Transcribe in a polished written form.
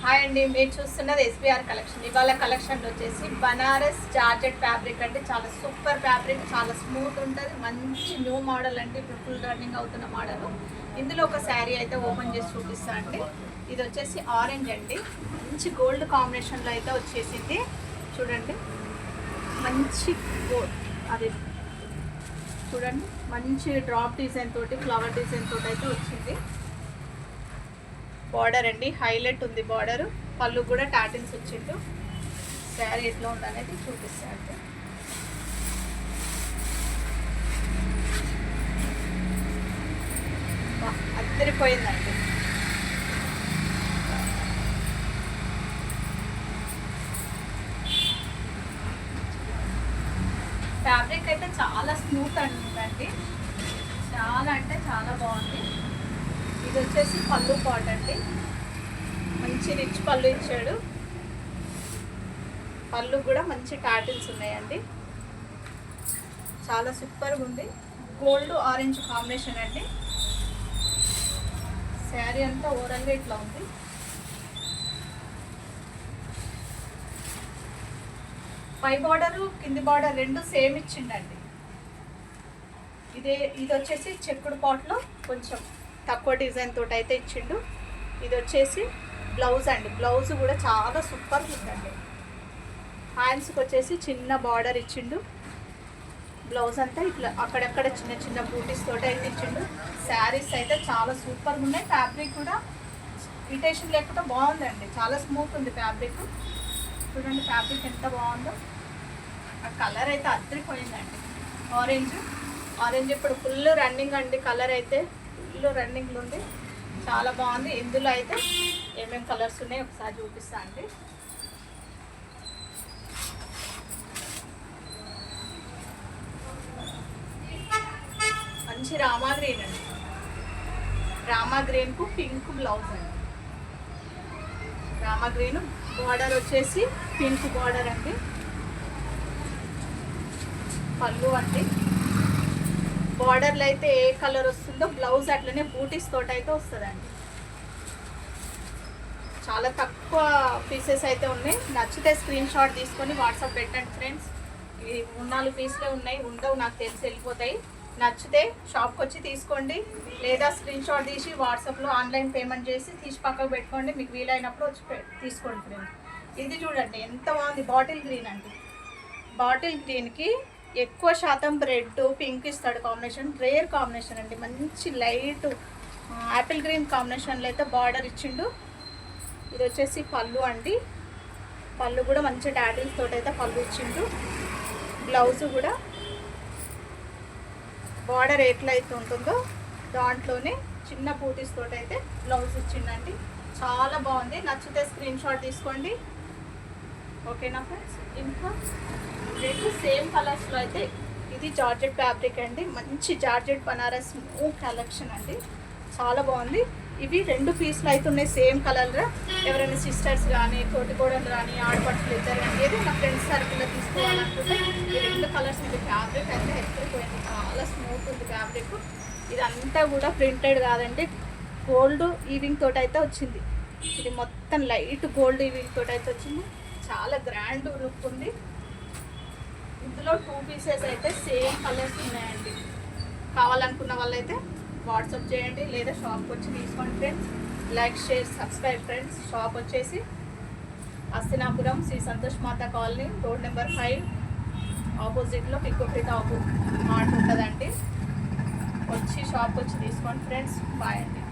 Hi అండి, మీరు చూస్తున్నది ఎస్బీఆర్ కలెక్షన్. ఇవాళ కలెక్షన్ వచ్చేసి బనారస్ జార్జెట్ ఫ్యాబ్రిక్ అంటే చాలా సూపర్ ఫ్యాబ్రిక్, చాలా స్మూత్ ఉంటుంది. మంచి న్యూ మోడల్ అంటే ఇప్పుడు ఫుల్ రన్నింగ్ అవుతున్న మోడల్. ఇందులో ఒక శారీ అయితే ఓపెన్ చేసి చూపిస్తా అండి. ఇది వచ్చేసి ఆరెంజ్ అండి, మంచి గోల్డ్ కాంబినేషన్లో అయితే వచ్చేసింది. చూడండి, మంచి అది చూడండి, మంచి డ్రాప్ డిజైన్ తోటి, ఫ్లవర్ డిజైన్ తోటి అయితే వచ్చింది. బార్డర్ అండి, హైలైట్ ఉంది బార్డర్. పళ్ళు కూడా టాటిన్స్ వచ్చిండు. శారీ ఎట్లా ఉందనేది చూపిస్తాను. అద్దరిపోయిందండి. ఫ్యాబ్రిక్ అయితే చాలా స్మూత్ ఉందండి, చాలా అంటే చాలా బాగుంది. ఇది వచ్చేసి పళ్ళు పాట్ అండి, మంచి రిచ్ పళ్ళు ఇచ్చాడు. పళ్ళు కూడా మంచి టాటిల్స్ ఉన్నాయండి, చాలా సూపర్గా ఉంది. గోల్డ్ ఆరెంజ్ కాంబినేషన్ అండి. శారీ అంతా ఓవరాల్గా ఇట్లా ఉంది. పై బార్డరు కింది బార్డర్ రెండు సేమ్ ఇచ్చిండండి. ఇది వచ్చేసి చెక్కుడు పాట్లో కొంచెం తక్కువ డిజైన్ తోటి అయితే ఇచ్చిండు. ఇది వచ్చేసి బ్లౌజ్ అండి, బ్లౌజ్ కూడా చాలా సూపర్గా ఉందండి. హ్యాండ్స్కి వచ్చేసి చిన్న బార్డర్ ఇచ్చిండు. బ్లౌజ్ అంతా ఇట్లా అక్కడక్కడ చిన్న చిన్న బూటీస్ తోటి అయితే ఇచ్చిండు. శారీస్ అయితే చాలా సూపర్గా ఉన్నాయి. ఫ్యాబ్రిక్ కూడా ఇరిటేషన్ లేకుండా బాగుందండి, చాలా స్మూత్ ఉంది ఫ్యాబ్రిక్. చూడండి ఫ్యాబ్రిక్ ఎంత బాగుందో. ఆ కలర్ అయితే అద్దరిపోయిందండి. ఆరెంజ్ ఇప్పుడు ఫుల్ రన్నింగ్ అండి. కలర్ అయితే ఫుల్ రన్నింగ్లో ఉంది, చాలా బాగుంది. ఇందులో అయితే ఏమేమి కలర్స్ ఉన్నాయో ఒకసారి చూపిస్తా అండి. మంచి రామా గ్రీన్ అండి, రామా గ్రీన్కు పింక్ బ్లౌజ్ అండి. రామా గ్రీన్ బార్డర్ వచ్చేసి పింక్ బార్డర్ అండి. పళ్ళు అండి, బార్డర్లో అయితే ఏ కలర్ వస్తుందో బ్లౌజ్ అట్లనే బూటీస్ తోట అయితే వస్తుందండి. చాలా తక్కువ పీసెస్ అయితే ఉన్నాయి. నచ్చితే స్క్రీన్ షాట్ తీసుకొని వాట్సాప్ పెట్టండి ఫ్రెండ్స్. ఇవి 3-4 పీసులే ఉన్నాయి, ఉండవు నాకు తెలిసి వెళ్ళిపోతాయి. నచ్చితే షాప్కి వచ్చి తీసుకోండి, లేదా స్క్రీన్ షాట్ తీసి వాట్సాప్లో ఆన్లైన్ పేమెంట్ చేసి తీసి పక్కకు పెట్టుకోండి. మీకు వీలైనప్పుడు వచ్చి తీసుకోండి ఫ్రెండ్స్. ఇది చూడండి ఎంత బాగుంది, బాటిల్ గ్రీన్ అండి. బాటిల్ గ్రీన్కి ఎక్కువ శాతం రెడ్ పింక్ ఇస్తాడు కాంబినేషన్. రేర్ కాంబినేషన్ అండి, మంచి లైట్ యాపిల్ గ్రీన్ కాంబినేషన్లో అయితే బార్డర్ ఇచ్చిండు. ఇది వచ్చేసి పళ్ళు అండి, పళ్ళు కూడా మంచి టాటిల్స్ తోటి అయితే పళ్ళు ఇచ్చిండు. బ్లౌజ్ కూడా బార్డర్ ఎట్లయితే ఉంటుందో దాంట్లోనే చిన్న పూటీస్ తోటి అయితే బ్లౌజ్ ఇచ్చిండండి. చాలా బాగుంది. నచ్చితే స్క్రీన్ షాట్ తీసుకోండి, ఓకేనా ఫ్రెండ్స్. ఇంకా రెండు సేమ్ కలర్స్లో అయితే ఇది జార్జెట్ ఫ్యాబ్రిక్ అండి, మంచి జార్జెట్ బనారస్ న్యూ కలెక్షన్ అండి, చాలా బాగుంది. ఇవి 2 పీసులు అయితే ఉన్నాయి సేమ్ కలర్గా. ఎవరైనా సిస్టర్స్ కానీ, తోటికోడలు కానీ, ఆడపడుచులు ఇద్దరు కానీ, ఏదో నా ఫ్రెండ్స్ సర్కిల్లో తీసుకోవాలనుకుంటే ఈ 2 కలర్స్ ఉంది. ఫ్యాబ్రిక్ అయితే ఎత్తిపోయింది, చాలా స్మూత్ ఉంది ఫ్యాబ్రిక్. ఇదంతా కూడా ప్రింటెడ్ కాదండి, గోల్డ్ ఈవింగ్ తోటి అయితే వచ్చింది. ఇది మొత్తం లైట్ గోల్డ్ ఈవింగ్ తోటి అయితే వచ్చింది, చాలా గ్రాండ్ లుక్ ఉంది. ఇందులో 2 పీసెస్ అయితే సేమ్ కలర్స్ ఉన్నాయండి. కావాలనుకున్న వాళ్ళైతే వాట్సాప్ చేయండి, లేదా షాప్కి వచ్చి తీసుకోండి friends. Like, share, subscribe friends. Shop వచ్చేసి అస్తినాపురం శ్రీ సంతోష్ మాత కాలనీ, రోడ్ నెంబర్ 5 ఆపోజిట్లో పికోఫిట్ మార్ట్ ఉంటుందండి. వచ్చి షాప్కి వచ్చి తీసుకోండి ఫ్రెండ్స్. బాయ్ అండి.